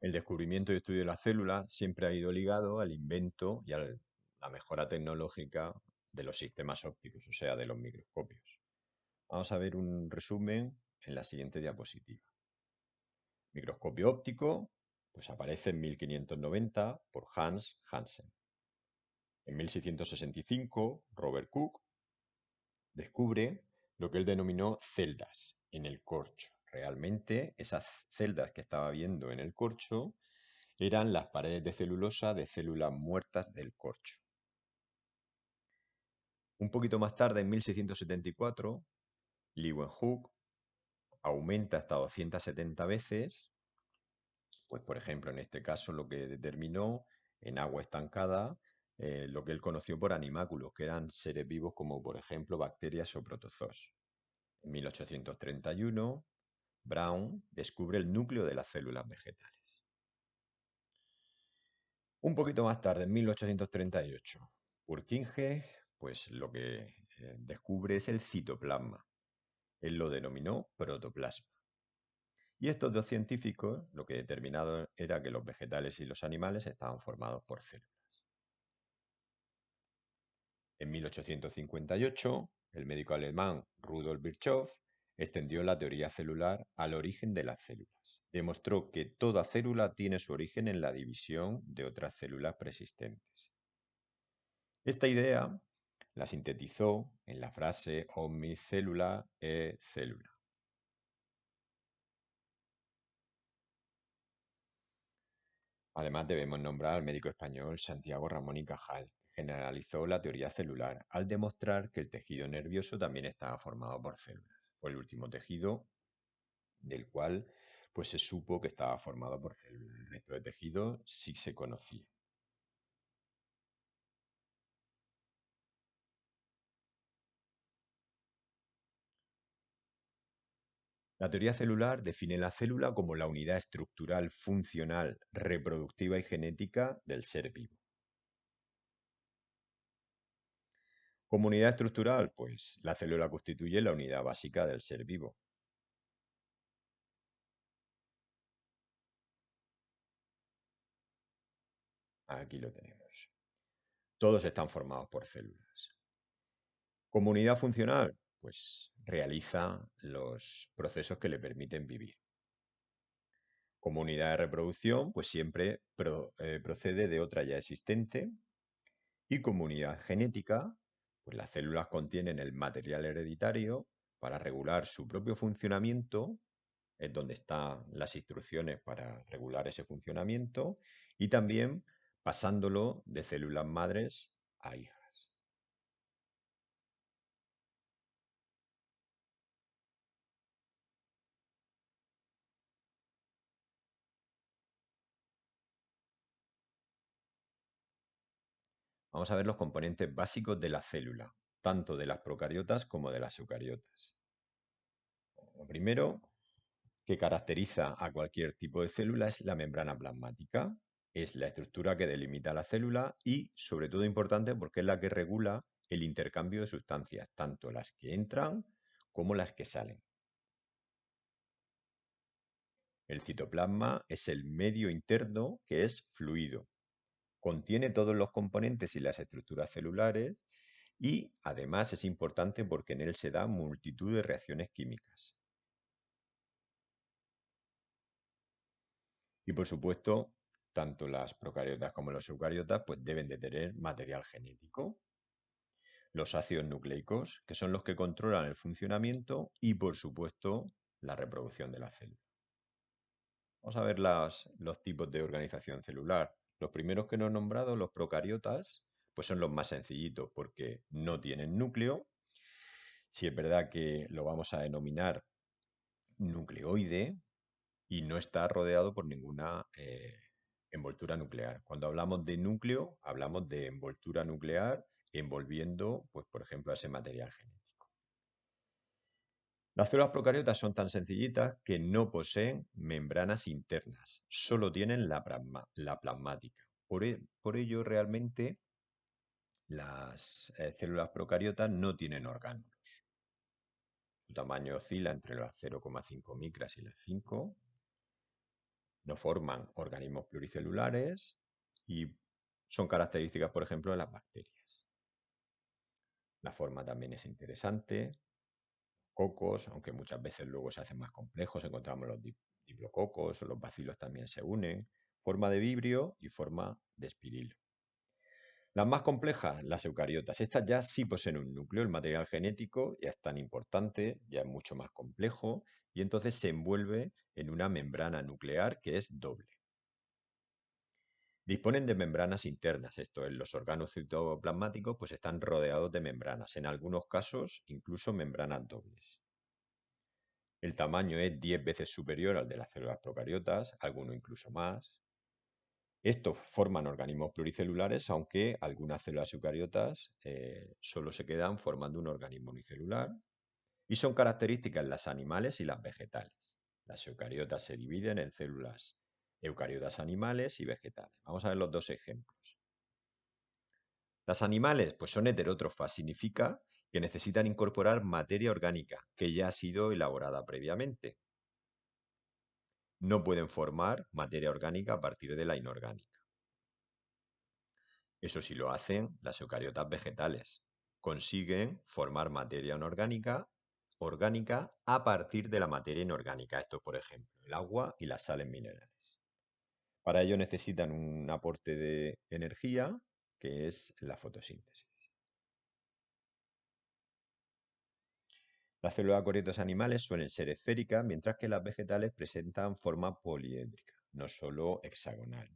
El descubrimiento y estudio de las células siempre ha ido ligado al invento y a la mejora tecnológica de los sistemas ópticos, o sea, de los microscopios. Vamos a ver un resumen en la siguiente diapositiva. Microscopio óptico, pues aparece en 1590 por Hans Hansen. En 1665, Robert Cook descubre lo que él denominó celdas en el corcho. Realmente, esas celdas que estaba viendo en el corcho eran las paredes de celulosa de células muertas del corcho. Un poquito más tarde, en 1674, Leeuwenhoek aumenta hasta 270 veces, pues por ejemplo, en este caso lo que determinó en agua estancada lo que él conoció por animáculos, que eran seres vivos como por ejemplo bacterias o protozoos. En 1831, Brown descubre el núcleo de las células vegetales. Un poquito más tarde, en 1838, Purkinje, pues lo que descubre es el citoplasma. Él lo denominó protoplasma. Y estos dos científicos lo que determinaron era que los vegetales y los animales estaban formados por células. En 1858, el médico alemán Rudolf Virchow extendió la teoría celular al origen de las células. Demostró que toda célula tiene su origen en la división de otras células preexistentes. Esta idea la sintetizó en la frase omni cellula e cellula. Además debemos nombrar al médico español Santiago Ramón y Cajal, que generalizó la teoría celular al demostrar que el tejido nervioso también estaba formado por células. Fue el último tejido del cual pues se supo que estaba formado por células. El resto de tejido sí se conocía. La teoría celular define la célula como la unidad estructural, funcional, reproductiva y genética del ser vivo. Como unidad estructural, pues la célula constituye la unidad básica del ser vivo. Aquí lo tenemos. Todos están formados por células. Como unidad funcional, pues realiza los procesos que le permiten vivir. Como unidad de reproducción, pues siempre procede de otra ya existente. Y como unidad genética, pues las células contienen el material hereditario para regular su propio funcionamiento, es donde están las instrucciones para regular ese funcionamiento, y también pasándolo de células madres a hijas. Vamos a ver los componentes básicos de la célula, tanto de las procariotas como de las eucariotas. Lo primero que caracteriza a cualquier tipo de célula es la membrana plasmática. Es la estructura que delimita la célula y, sobre todo importante, porque es la que regula el intercambio de sustancias, tanto las que entran como las que salen. El citoplasma es el medio interno que es fluido. Contiene todos los componentes y las estructuras celulares y, además, es importante porque en él se dan multitud de reacciones químicas. Y, por supuesto, tanto las procariotas como los eucariotas pues deben de tener material genético. Los ácidos nucleicos, que son los que controlan el funcionamiento y, por supuesto, la reproducción de la célula. Vamos a ver los tipos de organización celular. Los primeros que no he nombrado, los procariotas, pues son los más sencillitos porque no tienen núcleo. Si es verdad que lo vamos a denominar nucleoide y no está rodeado por ninguna envoltura nuclear. Cuando hablamos de núcleo, hablamos de envoltura nuclear envolviendo, pues, por ejemplo, a ese material genético. Las células procariotas son tan sencillitas que no poseen membranas internas, solo tienen la plasmática. Por ello, realmente, las células procariotas no tienen órganos. Su tamaño oscila entre las 0,5 micras y las 5. No forman organismos pluricelulares y son características, por ejemplo, de las bacterias. La forma también es interesante. Cocos, aunque muchas veces luego se hacen más complejos, encontramos los diplococos o los bacilos también se unen. Forma de vibrio y forma de espirilo. Las más complejas, las eucariotas. Estas ya sí poseen un núcleo, el material genético ya es tan importante, ya es mucho más complejo y entonces se envuelve en una membrana nuclear que es doble. Disponen de membranas internas, esto es, los órganos citoplasmáticos pues están rodeados de membranas, en algunos casos incluso membranas dobles. El tamaño es 10 veces superior al de las células procariotas, alguno incluso más. Estos forman organismos pluricelulares, aunque algunas células eucariotas solo se quedan formando un organismo unicelular y son características en las animales y las vegetales. Las eucariotas se dividen en células eucariotas animales y vegetales. Vamos a ver los dos ejemplos. Las animales pues son heterótrofas, significa que necesitan incorporar materia orgánica que ya ha sido elaborada previamente. No pueden formar materia orgánica a partir de la inorgánica. Eso sí lo hacen las eucariotas vegetales. Consiguen formar materia orgánica a partir de la materia inorgánica. Esto es, por ejemplo, el agua y las sales minerales. Para ello necesitan un aporte de energía, que es la fotosíntesis. Las células eucariotas animales suelen ser esféricas, mientras que las vegetales presentan forma poliédrica, no solo hexagonal.